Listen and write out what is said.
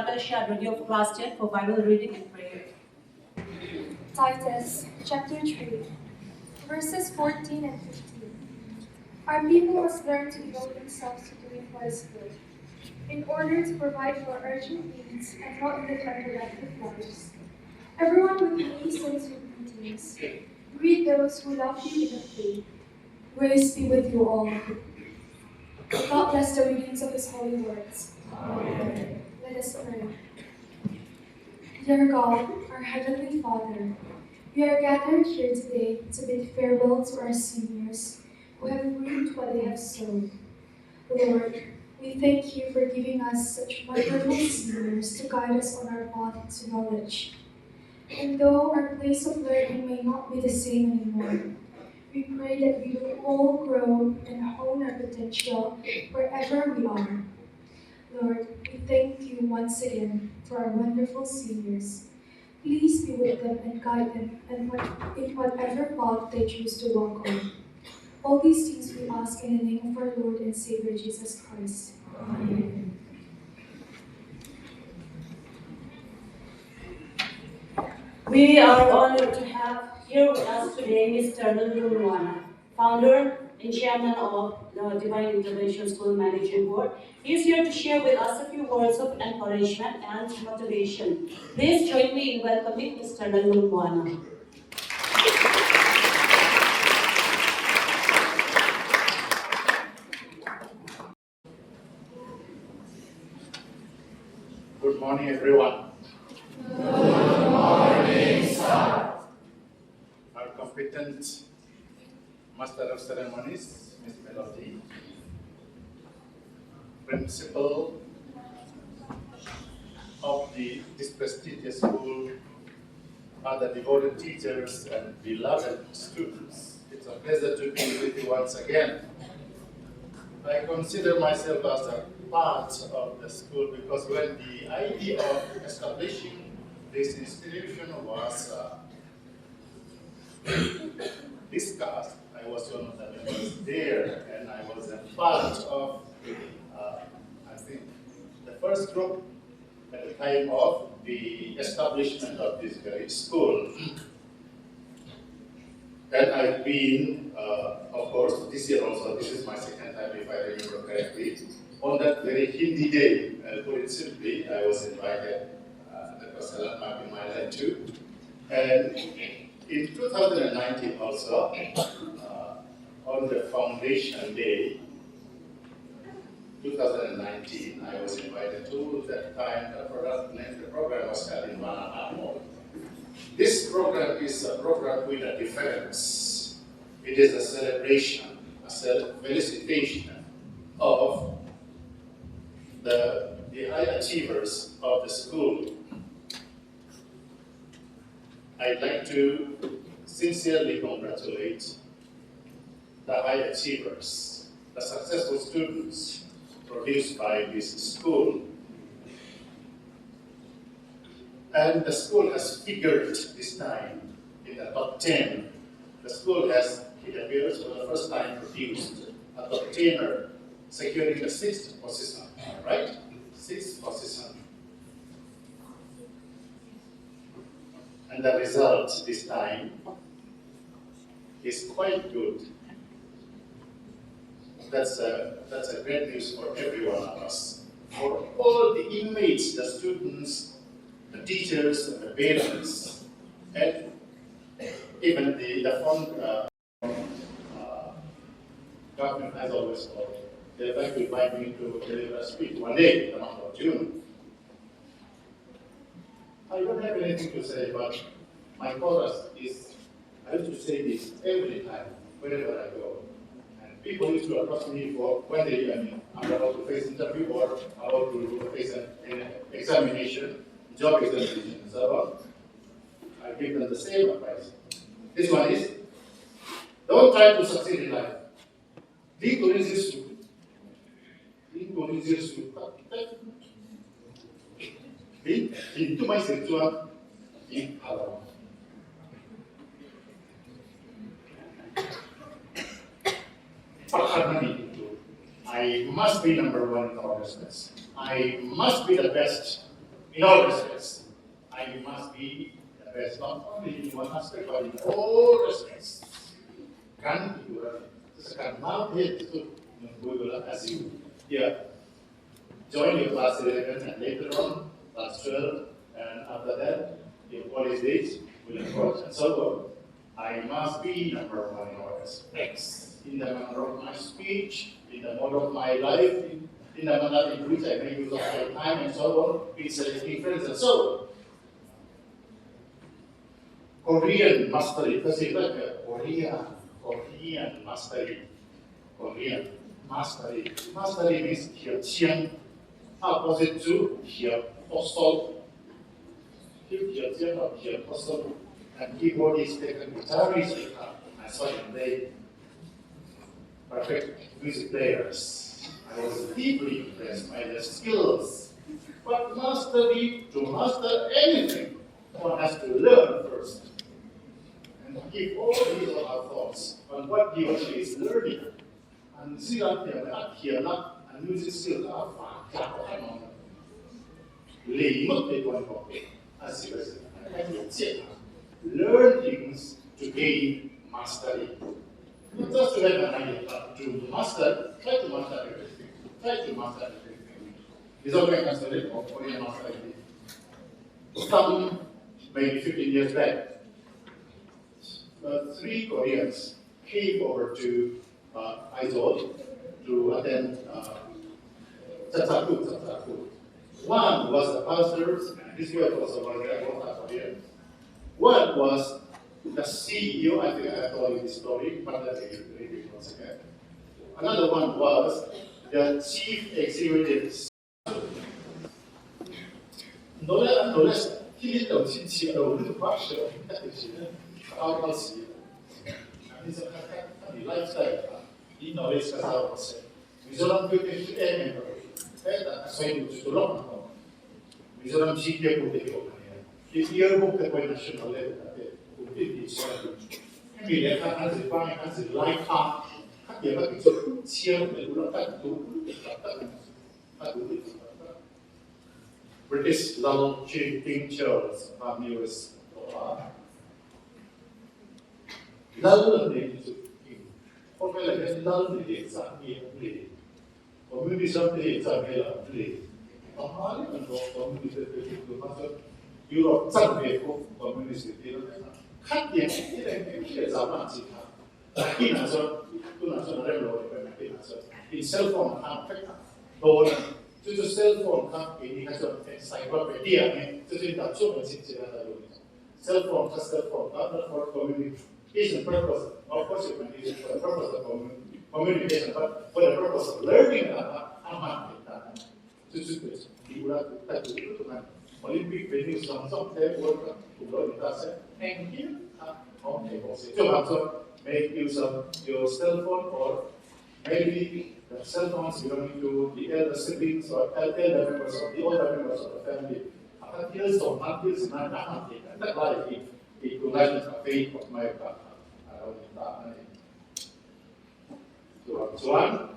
Bible shared reading of Class 10 for Bible reading and prayer. Titus chapter 3, verses 14 and 15. Our people must learn to devote themselves to doing what is good, in order to provide for urgent needs and not live unproductive lives. Everyone with me sends you greetings. Greet those who love you in the faith. Grace be with you all. God bless the readings of His holy words. Amen. Let us pray. Dear God, our Heavenly Father, we are gathered here today to bid farewell to our seniors who have reaped what they have sown. Lord, we thank you for giving us such wonderful seniors to guide us on our path to knowledge. And though our place of learning may not be the same anymore, we pray that we will all grow and hone our potential wherever we are. Lord, we thank you once again for our wonderful seniors. Please be with them and guide them in whatever path they choose to walk on. All these things we ask in the name of our Lord and Savior Jesus Christ. Amen. We are honored to have here with us today Mr. Zonuam, founder and chairman of the Divine Intervention School Managing Board. He is here to share with us a few words of encouragement and motivation. Please join me in welcoming Mr. Zonuam. Good morning, everyone. Good morning, sir. Our competent Master of Ceremonies, Ms. Melody, Principal of this prestigious school, other devoted teachers and beloved students. It's a pleasure to be with you once again. I consider myself as a part of the school because when the idea of establishing this institution was discussed, I was one of the members there, and I was a part of, I think, the first group at the time of the establishment of this very school. And I've been, of course, this year also, this is my second time, if I remember correctly, on that very Hindi day, put it simply, I was invited, that was a landmark in my life too. And in 2019 also, on the foundation day, 2019, I was invited to that time, the program was held in Manhattan. This program is a program with a difference. It is a celebration, a felicitation of the high achievers of the school. I'd like to sincerely congratulate the high achievers, the successful students produced by this school. And the school has figured this time in the top 10. The school has, it appears, for the first time produced a top 10er, securing the 6th position, right? 6th position. And the result this time is quite good. That's a great news for every one of us. For all the inmates, the students, the teachers, and the parents, and even the fund government has always called. They'd like to invite me to deliver a speech one day in the month of June. I don't have anything to say, but my chorus is, I used to say this every time, wherever I go. And people used to approach me for when I'm about to face interview or about to face an examination, job examination, and so on. I give them the same advice. This one is, don't try to succeed in life. Into my sexual in halal. I must be number one in all business. I must be the best in all respects. I must be the best, not only in one aspect, but in all respects. Kan now here to as you join your class 11 and later on class 12, and after that your college days will approach and so on. I must be number one in all aspects, in the manner of my speech, in the mode of my life, in the manner in which I make use of my time and so on, with selecting friends and so on. Korean mastery, because it's like a Korean mastery. Korean mastery. Mastery means here, opposite to here, apostle. Here, apostle. And keyboardist, guitarist, and so on. They perfect music players. I was deeply impressed by their skills. But to master anything, one has to learn first. And keep all these on our thoughts on what he or she is learning. And see that here, and music skills are far. As you said, learn things to gain mastery. Not just to have an idea, but to master, try to master everything. This is all I can say of Korean mastery. Some, maybe 15 years back, 3 Koreans came over to Aizzol to attend Tsatsakut. One was the pastor, this guy was a Korean. One was the CEO, I think I told you this story, but let me read it once again. Another one was the chief executive. No less, he didn't know he it's a lifestyle. He knows how to say. Mizorama Sikul if you book the national level, it's British level cheating shows from US. Level community something Europe something community cut the in cell phone cell phone encyclopedia cell phone for communication purpose, of course you can use it for the purpose of communication, but for the purpose of learning Olympic venues some work to learn and here make use of your cell phone or maybe the cell phones belonging to the elder siblings or elder members of the older members of the family. It could like a faith of my so one.